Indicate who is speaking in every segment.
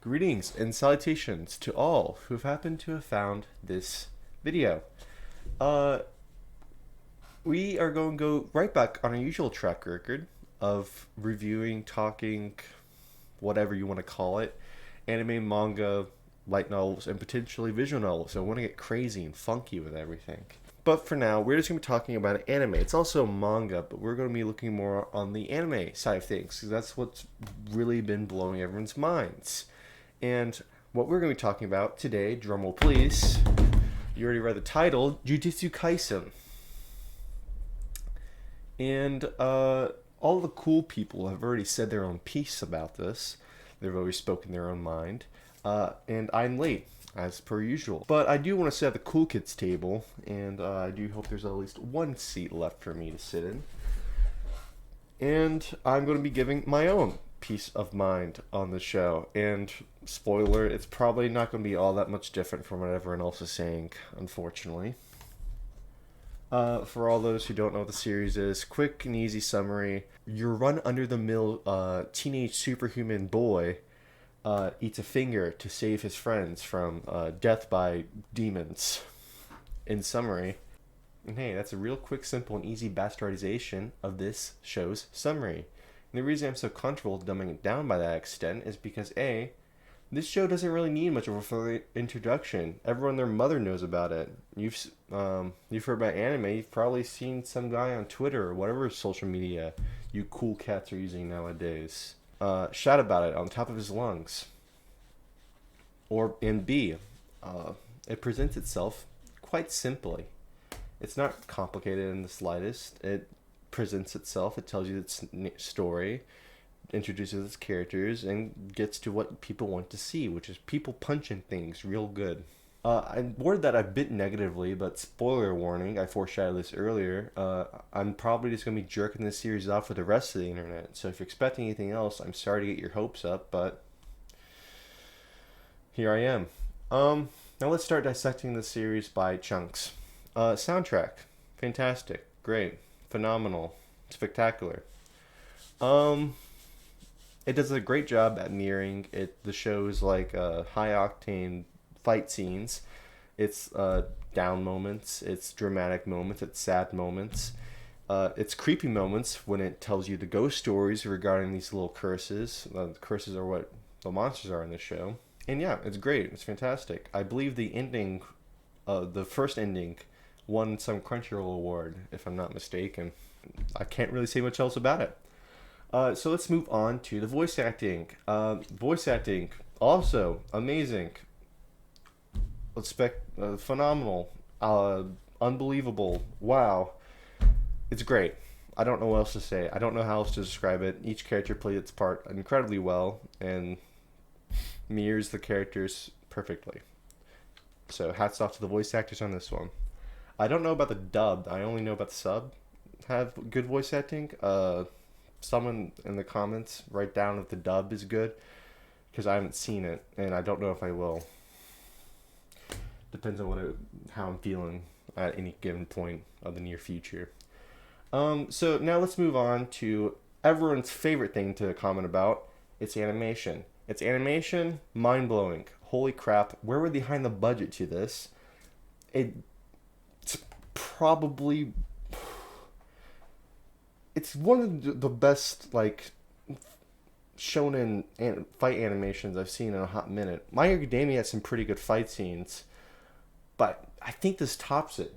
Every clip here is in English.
Speaker 1: Greetings and salutations to all who've happened to have found this video. Uh, we are going to go right back on our usual track record of reviewing, talking, whatever you want to call it, anime, manga, light novels, and potentially visual novels. So I want to get crazy and funky with everything. But for now, we're just going to be talking about anime. It's also manga, but we're going to be looking more on the anime side of things because that's what's really been blowing everyone's minds. And what we're going to be talking about today, drumroll please, you already read the title, Jujutsu Kaisen. And all the cool people have already said their own piece about this. They've already spoken their own mind. And I'm late, as per usual. But I do want to sit at the cool kids table, and I do hope there's at least one seat left for me to sit in. And I'm going to be giving my own peace of mind on the show. And spoiler, it's probably not going to be all that much different from what everyone else is saying, unfortunately. For all those who don't know what the series is, quick and easy summary. Your run-under-the-mill teenage superhuman boy eats a finger to save his friends from death by demons. In summary. And hey, that's a real quick, simple, and easy bastardization of this show's summary. And the reason I'm so comfortable dumbing it down by that extent is because A, this show doesn't really need much of a further introduction. Everyone and their mother knows about it. You've heard about anime. You've probably seen some guy on Twitter or whatever social media you cool cats are using nowadays. Shout about it on top of his lungs. Or in B, it presents itself quite simply. It's not complicated in the slightest. It presents itself. It tells you its story, introduces its characters, and gets to what people want to see, which is people punching things real good. I'm worried that I've bit negatively, but spoiler warning, I foreshadowed this earlier. I'm probably just going to be jerking this series off with the rest of the internet. So if you're expecting anything else, I'm sorry to get your hopes up, but here I am. Now let's start dissecting the series by chunks. Soundtrack, fantastic, great, phenomenal, spectacular. It does a great job at mirroring it. The show's like high octane fight scenes. It's down moments. It's dramatic moments. It's sad moments. It's creepy moments when it tells you the ghost stories regarding these little curses. The curses are what the monsters are in the show. And yeah, it's great. It's fantastic. I believe the ending, the first ending, won some Crunchyroll award, if I'm not mistaken. I can't really say much else about it. So let's move on to the voice acting. Voice acting, also amazing. Phenomenal. Unbelievable. Wow. It's great. I don't know what else to say. I don't know how else to describe it. Each character played its part incredibly well and mirrors the characters perfectly. So hats off to the voice actors on this one. I don't know about the dub. I only know about the sub. Have good voice acting. Someone in the comments write down if the dub is good, because I haven't seen it and I don't know if I will. Depends on how I'm feeling at any given point of the near future. So now let's move on to everyone's favorite thing to comment about. It's animation. It's animation, mind blowing. Holy crap! Where were they behind the budget to this? It's probably. It's one of the best like shonen fight animations I've seen in a hot minute. My Hero Academia has some pretty good fight scenes, but I think this tops it.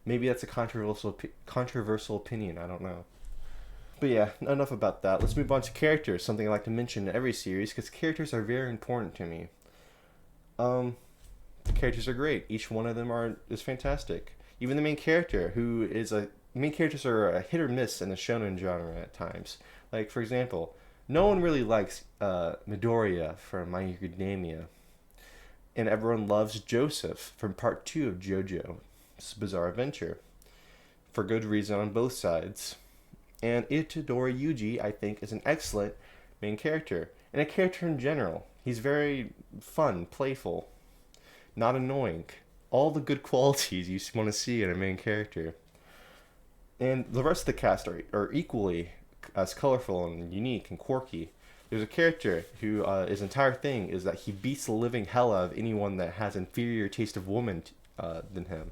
Speaker 1: Maybe that's a controversial opinion. I don't know. But yeah, enough about that. Let's move on to characters. Something I like to mention in every series because characters are very important to me. The characters are great. Each one of them is fantastic. Even the main character, main characters are a hit or miss in the shonen genre at times. Like, for example, no one really likes Midoriya from My Hero Academia. And everyone loves Joseph from part 2 of JoJo's Bizarre Adventure. For good reason on both sides. And Itadori Yuji, I think, is an excellent main character. And a character in general. He's very fun, playful, not annoying. All the good qualities you want to see in a main character. And the rest of the cast are equally as colorful and unique and quirky. There's a character who his entire thing is that he beats the living hell out of anyone that has inferior taste of woman than him.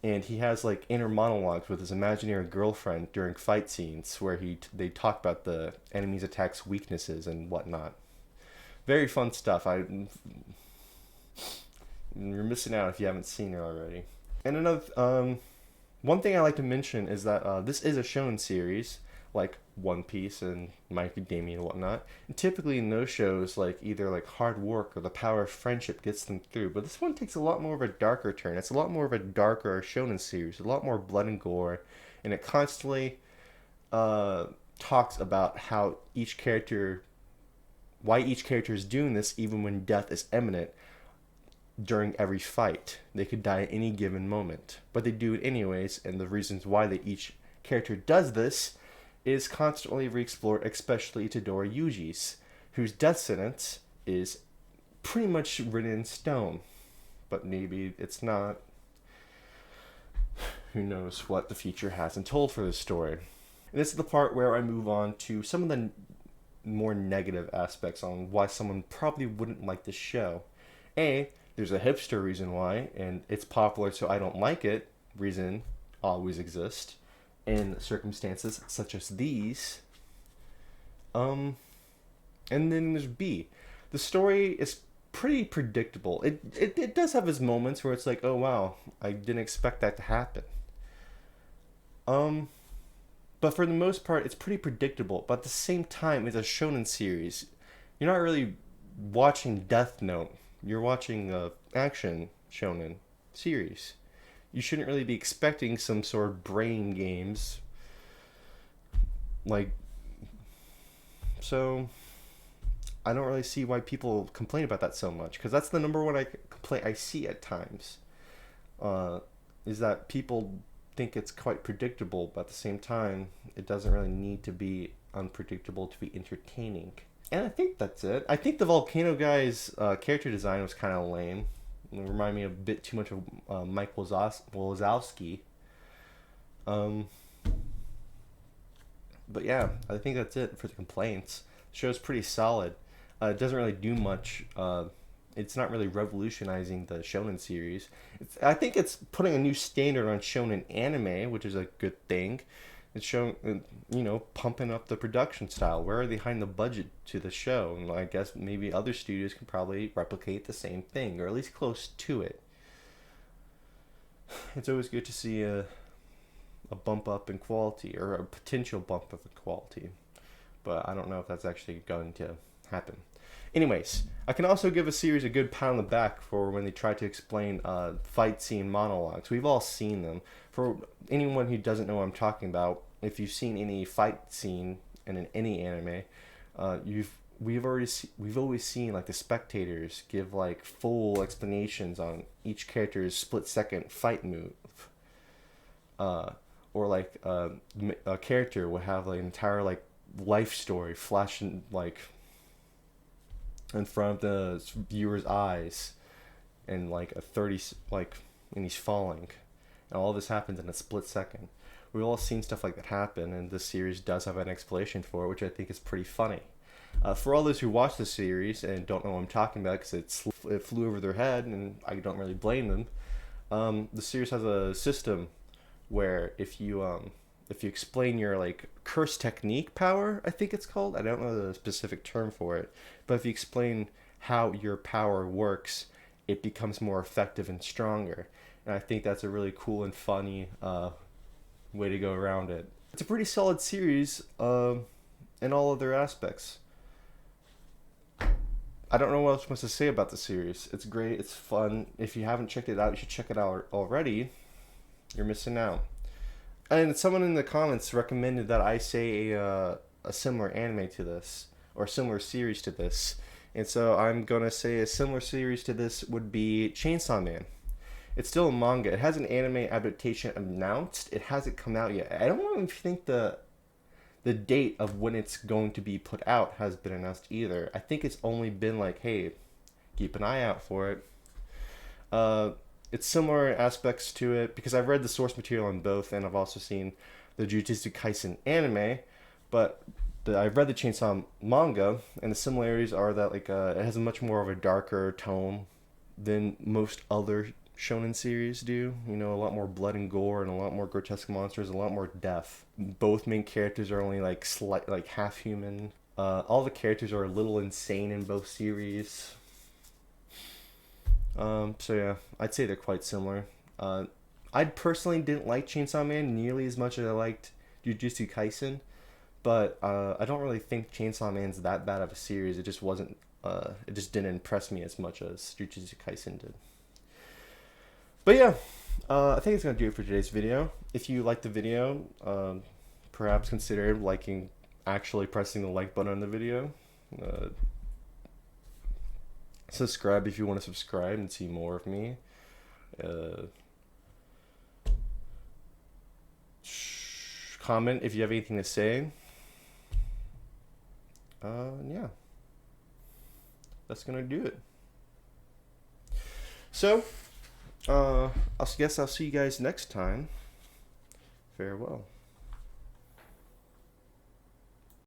Speaker 1: And he has like inner monologues with his imaginary girlfriend during fight scenes where they talk about the enemy's attacks, weaknesses, and whatnot. Very fun stuff. You're missing out if you haven't seen it already. And another one thing I like to mention is that this is a shonen series, like One Piece and My Academia and whatnot. And typically in those shows, like either like hard work or the power of friendship gets them through. But this one takes a lot more of a darker turn. It's a lot more of a darker shonen series, a lot more blood and gore, and it constantly talks about how why each character is doing this, even when death is imminent. During every fight, they could die at any given moment, but they do it anyways, and the reasons why each character does this is constantly re-explored, especially Itadori Yuji's, whose death sentence is pretty much written in stone, but maybe it's not. Who knows what the future has in told for this story. And this is the part where I move on to some of the more negative aspects on why someone probably wouldn't like this show. There's a hipster reason why, and it's popular so I don't like it reason always exists in circumstances such as these. And then there's B. The story is pretty predictable. It does have its moments where it's like, oh wow, I didn't expect that to happen. But for the most part, it's pretty predictable. But at the same time, it's a shonen series. You're not really watching Death Note. You're watching a action shonen series. You shouldn't really be expecting some sort of brain games. So I don't really see why people complain about that so much, because that's the number one complaint I see at times. Is that people think it's quite predictable, but at the same time, it doesn't really need to be unpredictable to be entertaining. And I think that's it. I think the Volcano guy's character design was kind of lame. It reminded me a bit too much of Mike Wazowski. But yeah, I think that's it for the complaints. The show's pretty solid. It doesn't really do much. It's not really revolutionizing the shonen series. I think it's putting a new standard on shonen anime, which is a good thing. It's showing, pumping up the production style. Where are they hiding the budget to the show? And I guess maybe other studios can probably replicate the same thing, or at least close to it. It's always good to see a bump up in quality, or a potential bump up in quality. But I don't know if that's actually going to happen. Anyways, I can also give a series a good pat on the back for when they try to explain fight scene monologues. We've all seen them. For anyone who doesn't know what I'm talking about, if you've seen any fight scene in any anime, we've always seen like the spectators give like full explanations on each character's split-second fight move, or like a character will have like an entire like life story flashing like in front of the viewer's eyes, and like and he's falling, and all this happens in a split second. We've all seen stuff like that happen, and this series does have an explanation for it, which I think is pretty funny. For all those who watch the series and don't know what I'm talking about because it flew over their head, and I don't really blame them, the series has a system where if you explain your like curse technique power, I think it's called, I don't know the specific term for it, but if you explain how your power works, it becomes more effective and stronger. And I think that's a really cool and funny way to go around it. It's a pretty solid series in all other aspects. I don't know what else I'm supposed to say about the series. It's great, it's fun. If you haven't checked it out, you should check it out already. You're missing out. And someone in the comments recommended that I say a similar anime to this, or a similar series to this. And so I'm going to say a similar series to this would be Chainsaw Man. It's still a manga. It has an anime adaptation announced. It hasn't come out yet. I don't even think the date of when it's going to be put out has been announced either. I think it's only been like, hey, keep an eye out for it. It's similar aspects to it because I've read the source material on both, and I've also seen the Jujutsu Kaisen anime. But I've read the Chainsaw manga, and the similarities are that like it has a much more of a darker tone than most other shonen series do. You know, a lot more blood and gore, and a lot more grotesque monsters, a lot more death. Both main characters are only like like half human. All the characters are a little insane in both series. So yeah, I'd say they're quite similar. I personally didn't like Chainsaw Man nearly as much as I liked Jujutsu Kaisen, but I don't really think Chainsaw Man's that bad of a series. It just wasn't. It just didn't impress me as much as Jujutsu Kaisen did. But yeah, I think it's gonna do it for today's video. If you liked the video, perhaps consider liking, actually pressing the like button on the video. Subscribe if you want to subscribe and see more of me. Comment if you have anything to say. Yeah, that's gonna do it. So, I guess I'll see you guys next time. Farewell.